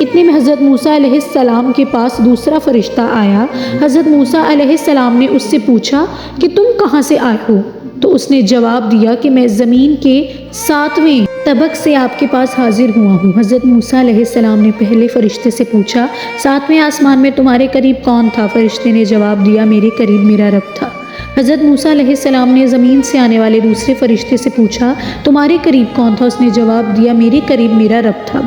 اتنے میں حضرت موسیٰ علیہ السلام کے پاس دوسرا فرشتہ آیا۔ حضرت موسیٰ علیہ السلام نے اس سے پوچھا کہ تم کہاں سے آئے ہو؟ تو اس نے جواب دیا کہ میں زمین کے 7ویں طبق سے آپ کے پاس حاضر ہوا ہوں۔ حضرت موسیٰ علیہ السلام نے پہلے فرشتے سے پوچھا 7ویں آسمان میں تمہارے قریب کون تھا؟ فرشتے نے جواب دیا میرے قریب میرا رب تھا۔ حضرت موسیٰ علیہ السلام نے زمین سے آنے والے دوسرے فرشتے سے پوچھا تمہارے قریب کون تھا؟ اس نے جواب دیا میرے قریب میرا رب تھا۔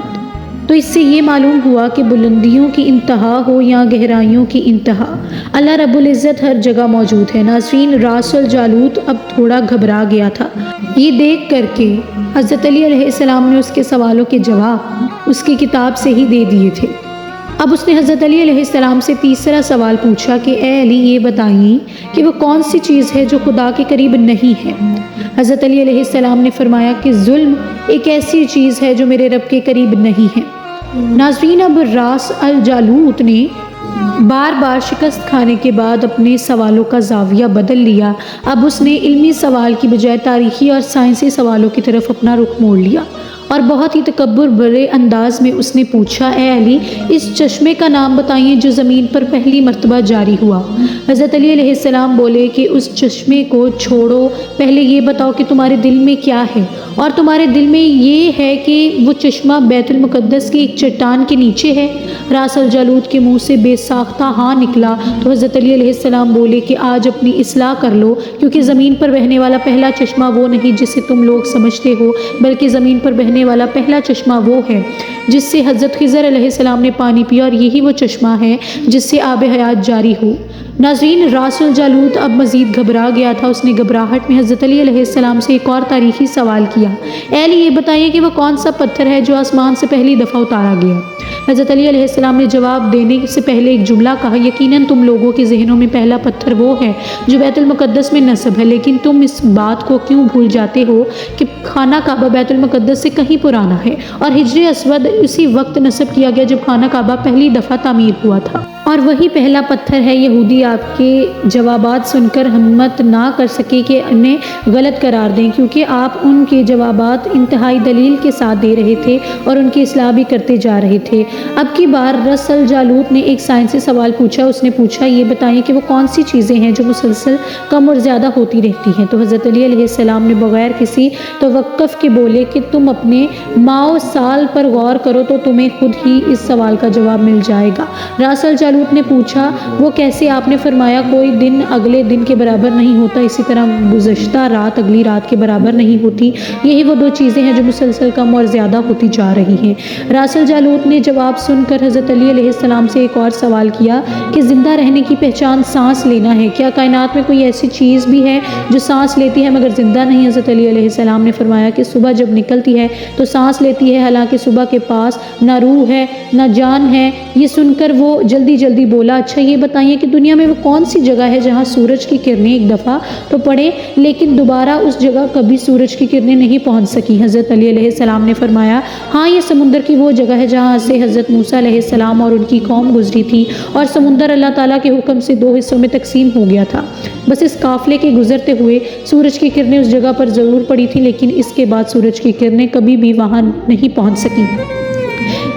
تو اس سے یہ معلوم ہوا کہ بلندیوں کی انتہا ہو یا گہرائیوں کی انتہا، اللہ رب العزت ہر جگہ موجود ہے۔ ناظرین، راس الجالوت اب تھوڑا گھبرا گیا تھا۔ یہ دیکھ کر کے حضرت علی علیہ السلام نے اس کے سوالوں کے جواب اس کی کتاب سے ہی دے دیے تھے۔ اب اس نے حضرت علی علیہ السلام سے تیسرا سوال پوچھا کہ اے علی یہ بتائیں کہ وہ کون سی چیز ہے جو خدا کے قریب نہیں ہے؟ حضرت علی علیہ السلام نے فرمایا کہ ظلم ایک ایسی چیز ہے جو میرے رب کے قریب نہیں ہے۔ ناظرین، اب راس الجالوت نے بار بار شکست کھانے کے بعد اپنے سوالوں کا زاویہ بدل لیا۔ اب اس نے علمی سوال کی بجائے تاریخی اور سائنسی سوالوں کی طرف اپنا رخ موڑ لیا اور بہت ہی تکبر بھرے انداز میں اس نے پوچھا اے علی اس چشمے کا نام بتائیے جو زمین پر پہلی مرتبہ جاری ہوا۔ حضرت علی علیہ السلام بولے کہ اس چشمے کو چھوڑو، پہلے یہ بتاؤ کہ تمہارے دل میں کیا ہے، اور تمہارے دل میں یہ ہے کہ وہ چشمہ بیت المقدس کی ایک چٹان کے نیچے ہے؟ راس الجالوت کے منہ سے بے ساختہ ہاں نکلا تو حضرت علی علیہ السلام بولے کہ آج اپنی اصلاح کر لو، کیونکہ زمین پر بہنے والا پہلا چشمہ وہ نہیں جسے تم لوگ سمجھتے ہو، بلکہ زمین پر بہنے والا پہلا چشمہ وہ ہے جس سے حضرت خضر علیہ السلام نے پانی پیا، اور یہی وہ چشمہ ہے جس سے آب حیات جاری ہو۔ ناظرین، راس الجالوت اب مزید گھبرا گیا تھا۔ اس نے گھبراہٹ میں حضرت علی علیہ السلام سے ایک اور تاریخی سوال کیا اے علی یہ بتائیے کہ وہ کون سا پتھر ہے جو آسمان سے پہلی دفعہ اتارا گیا؟ حضرت علی علیہ السلام نے جواب دینے سے پہلے ایک جملہ کہا یقیناً تم لوگوں کے ذہنوں میں پہلا پتھر وہ ہے جو بیت المقدس میں نصب ہے، لیکن تم اس بات کو کیوں بھول جاتے ہو کہ خانہ کعبہ بیت المقدس سے کہیں پرانا ہے، اور ہجر اسود اسی وقت نصب کیا گیا جب خانہ کعبہ پہلی دفعہ تعمیر ہوا تھا، اور وہی پہلا پتھر ہے۔ یہودی آپ کے جوابات سن کر ہمت نہ کر سکے کہ انہیں غلط قرار دیں، کیونکہ آپ ان کے جوابات انتہائی دلیل کے ساتھ دے رہے تھے اور ان کی اصلاح بھی کرتے جا رہے تھے۔ اب کی بار راس الجالوت نے ایک سائنسی سوال پوچھا۔ اس نے پوچھا یہ بتائیں کہ وہ کون سی چیزیں ہیں جو مسلسل کم اور زیادہ ہوتی رہتی ہیں؟ تو حضرت علی علیہ السلام نے بغیر کسی توقف کے بولے کہ تم اپنے ماہ سال پر غور کرو تو تمہیں خود ہی اس سوال کا جواب مل جائے گا۔ راس الجالوت نے پوچھا وہ کیسے؟ آپ نے فرمایا کوئی دن اگلے دن کے برابر نہیں ہوتا، اسی طرح گزشتہ رات اگلی رات کے برابر نہیں ہوتی، یہی وہ دو چیزیں ہیں جو مسلسل کم اور زیادہ ہوتی جا رہی ہیں۔ راس الجالوت نے جواب سن کر حضرت علی علیہ السلام سے ایک اور سوال کیا کہ زندہ رہنے کی پہچان سانس لینا ہے، کیا کائنات میں کوئی ایسی چیز بھی ہے جو سانس لیتی ہے مگر زندہ نہیں؟ حضرت علی علیہ السلام نے فرمایا کہ صبح جب نکلتی ہے تو سانس لیتی ہے، حالانکہ صبح کے پاس نہ روح ہے نہ جان ہے۔ یہ سن کر وہ جلدی جلدی بولا اچھا یہ بتائیے کہ دنیا میں وہ کون سی جگہ ہے جہاں سورج کی کرنیں ایک دفعہ تو پڑے لیکن دوبارہ اس جگہ کبھی سورج کی کرنیں نہیں پہنچ سکی؟ حضرت علی علیہ السلام نے فرمایا ہاں یہ سمندر کی وہ جگہ ہے جہاں سے حضرت موسیٰ علیہ السلام اور ان کی قوم گزری تھی، اور سمندر اللہ تعالیٰ کے حکم سے 2 حصوں میں تقسیم ہو گیا تھا، بس اس قافلے کے گزرتے ہوئے سورج کی کرنیں اس جگہ پر ضرور پڑی تھی، لیکن اس کے بعد سورج کی کرنیں کبھی بھی وہاں نہیں پہنچ سکی۔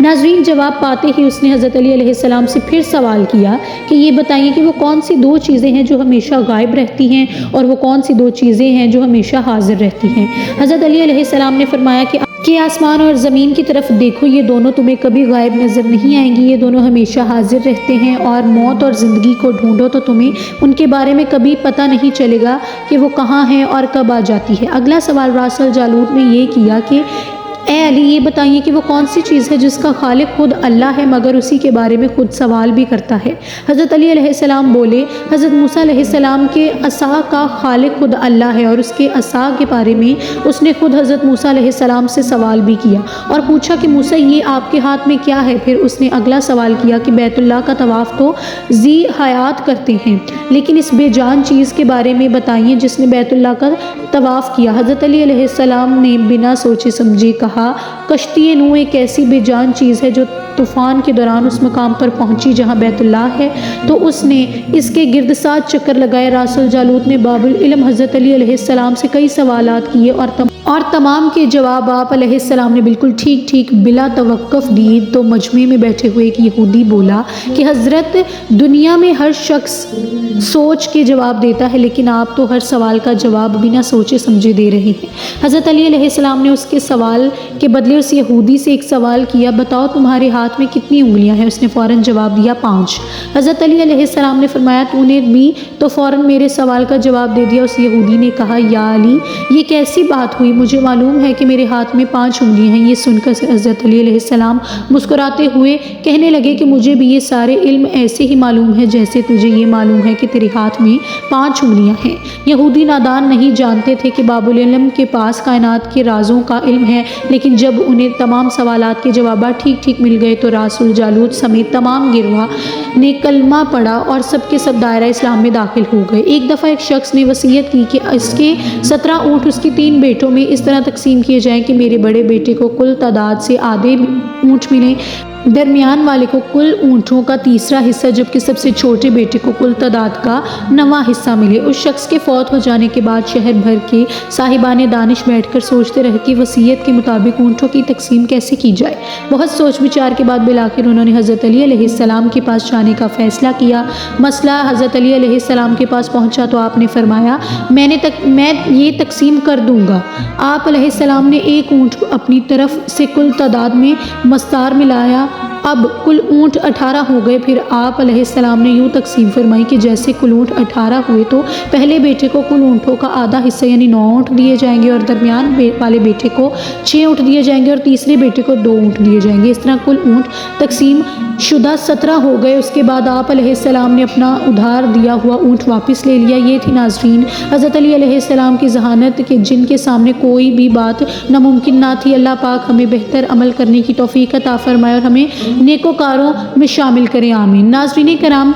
ناظرین، جواب پاتے ہی اس نے حضرت علی علیہ السلام سے پھر سوال کیا کہ یہ بتائیے کہ وہ کون سی 2 چیزیں ہیں جو ہمیشہ غائب رہتی ہیں اور وہ کون سی 2 چیزیں ہیں جو ہمیشہ حاضر رہتی ہیں؟ حضرت علی علیہ السلام نے فرمایا کہ آسمان اور زمین کی طرف دیکھو، یہ دونوں تمہیں کبھی غائب نظر نہیں آئیں گی، یہ دونوں ہمیشہ حاضر رہتے ہیں، اور موت اور زندگی کو ڈھونڈو تو تمہیں ان کے بارے میں کبھی پتہ نہیں چلے گا کہ وہ کہاں ہیں اور کب آ جاتی ہے۔ اگلا سوال راس الجالوت نے یہ کیا کہ اے علی یہ بتائیے کہ وہ کون سی چیز ہے جس کا خالق خود اللہ ہے مگر اسی کے بارے میں خود سوال بھی کرتا ہے؟ حضرت علی علیہ السلام بولے حضرت موسیٰ علیہ السلام کے عصا کا خالق خود اللہ ہے، اور اس کے عصا کے بارے میں اس نے خود حضرت موسیٰ علیہ السلام سے سوال بھی کیا اور پوچھا کہ موسیٰ یہ آپ کے ہاتھ میں کیا ہے؟ پھر اس نے اگلا سوال کیا کہ بیت اللہ کا طواف تو ذی حیات کرتے ہیں، لیکن اس بے جان چیز کے بارے میں بتائیے جس نے بیت اللہ کا طواف کیا۔ حضرت علی علیہ السلام نے بنا سوچے سمجھے کہا کشتی نوح ایک ایسی بے جان چیز ہے جو طوفان کے دوران اس مقام پر پہنچی جہاں بیت اللہ ہے، تو اس نے اس کے گرد 7 چکر لگائے۔ راس الجالوت نے باب العلم حضرت علی علیہ السلام سے کئی سوالات کیے اور تمام کے جواب آپ علیہ السلام نے بالکل ٹھیک ٹھیک بلا توقف دیے۔ تو مجمع میں بیٹھے ہوئے ایک یہودی بولا کہ حضرت دنیا میں ہر شخص سوچ کے جواب دیتا ہے، لیکن آپ تو ہر سوال کا جواب بنا سوچے سمجھے دے رہے ہیں۔ حضرت علی علیہ السلام نے اس کے سوال کے بدلے اس یہودی سے ایک سوال کیا، بتاؤ تمہارے ہاتھ میں کتنی انگلیاں ہیں؟ اس نے فوراً جواب دیا 5۔ حضرت علی علیہ السلام نے فرمایا تو نے بھی تو فوراً میرے سوال کا جواب دے دیا۔ اس یہودی نے کہا یا علی یہ کیسی بات ہوئی، مجھے معلوم ہے کہ میرے ہاتھ میں 5 انگلیاں ہیں۔ یہ سن کر حضرت علی علیہ السلام مسکراتے ہوئے کہنے لگے کہ مجھے بھی یہ سارے علم ایسے ہی معلوم ہے جیسے تجھے یہ معلوم ہے کہ تیرے ہاتھ میں 5 انگلیاں ہیں۔ یہودی نادان نہیں جانتے تھے کہ باب العلم کے پاس کائنات کے رازوں کا علم ہے، لیکن جب انہیں تمام سوالات کے جوابات ٹھیک ٹھیک مل گئے تو راس الجالوت سمیت تمام گروہ نے کلمہ پڑھا اور سب کے سب دائرہ اسلام میں داخل ہو گئے۔ ایک دفعہ ایک شخص نے وصیت کی کہ اس کے 17 اونٹ اس کی 3 بیٹوں میں اس طرح تقسیم کیے جائیں کہ میرے بڑے بیٹے کو کل تعداد سے آدھے اونٹ ملیں، درمیان والے کو کل اونٹوں کا تیسرا حصہ، جبکہ سب سے چھوٹے بیٹے کو کل تعداد کا 9واں حصہ ملے۔ اس شخص کے فوت ہو جانے کے بعد شہر بھر کے صاحبان دانش بیٹھ کر سوچتے رہے کہ وصیت کے مطابق اونٹوں کی تقسیم کیسے کی جائے۔ بہت سوچ بچار کے بعد بالآخر انہوں نے حضرت علی علیہ السلام کے پاس جانے کا فیصلہ کیا۔ مسئلہ حضرت علی علیہ السلام کے پاس پہنچا تو آپ نے فرمایا میں یہ تقسیم کر دوں گا۔ آپ علیہ السلام نے ایک اونٹ کو اپنی طرف سے کل تعداد میں مستار ملایا، اب کل اونٹ 18 ہو گئے۔ پھر آپ علیہ السلام نے یوں تقسیم فرمائی کہ جیسے کل اونٹ 18 ہوئے تو پہلے بیٹے کو کل اونٹوں کا آدھا حصہ یعنی 9 اونٹ دیے جائیں گے، اور درمیان والے بیٹے کو 6 اونٹ دیے جائیں گے، اور تیسرے بیٹے کو 2 اونٹ دیے جائیں گے۔ اس طرح کل اونٹ تقسیم شدہ 17 ہو گئے۔ اس کے بعد آپ علیہ السلام نے اپنا ادھار دیا ہوا اونٹ واپس لے لیا۔ یہ تھی ناظرین حضرت علی علیہ السلام کی ذہانت کہ جن کے سامنے کوئی بھی بات ناممکن نہ تھی۔ اللہ پاک ہمیں بہتر عمل کرنے کی توفیق عطا فرمائے اور ہمیں نیکوکاروں میں شامل کریں، آمین۔ ناظرین کرام،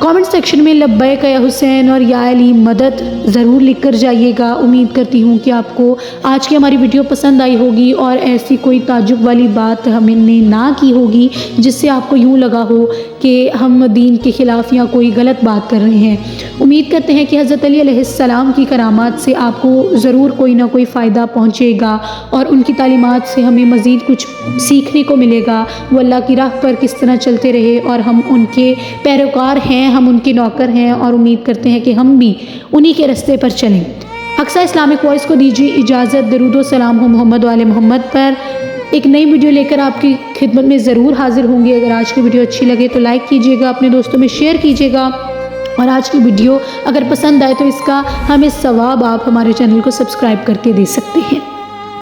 کامنٹ سیکشن میں لبیک یا حسین اور یا علی مدد ضرور لکھ کر جائیے گا۔ امید کرتی ہوں کہ آپ کو آج کی ہماری ویڈیو پسند آئی ہوگی اور ایسی کوئی تعجب والی بات ہم نے نہ کی ہوگی جس سے آپ کو یوں لگا ہو کہ ہم دین کے خلاف یا کوئی غلط بات کر رہے ہیں۔ امید کرتے ہیں کہ حضرت علی علیہ السلام کی کرامات سے آپ کو ضرور کوئی نہ کوئی فائدہ پہنچے گا اور ان کی تعلیمات سے ہمیں مزید کچھ سیکھنے کو ملے گا۔ وہ اللہ کی راہ پر کس طرح چلتے رہے اور ہم ان کے پیروکار ہیں، ہم ان کے نوکر ہیں، اور امید کرتے ہیں کہ ہم بھی انہی کے رستے پر چلیں۔ اقصی اسلامک وائس کو دیجیے اجازت۔ درود و سلام ہو محمد و آل محمد پر۔ ایک نئی ویڈیو لے کر آپ کی خدمت میں ضرور حاضر ہوں گے۔ اگر آج کی ویڈیو اچھی لگے تو لائک کیجیے گا، اپنے دوستوں میں شیئر کیجیے گا، اور آج کی ویڈیو اگر پسند آئے تو اس کا ہمیں ثواب آپ ہمارے چینل کو سبسکرائب کر کے دے سکتے ہیں۔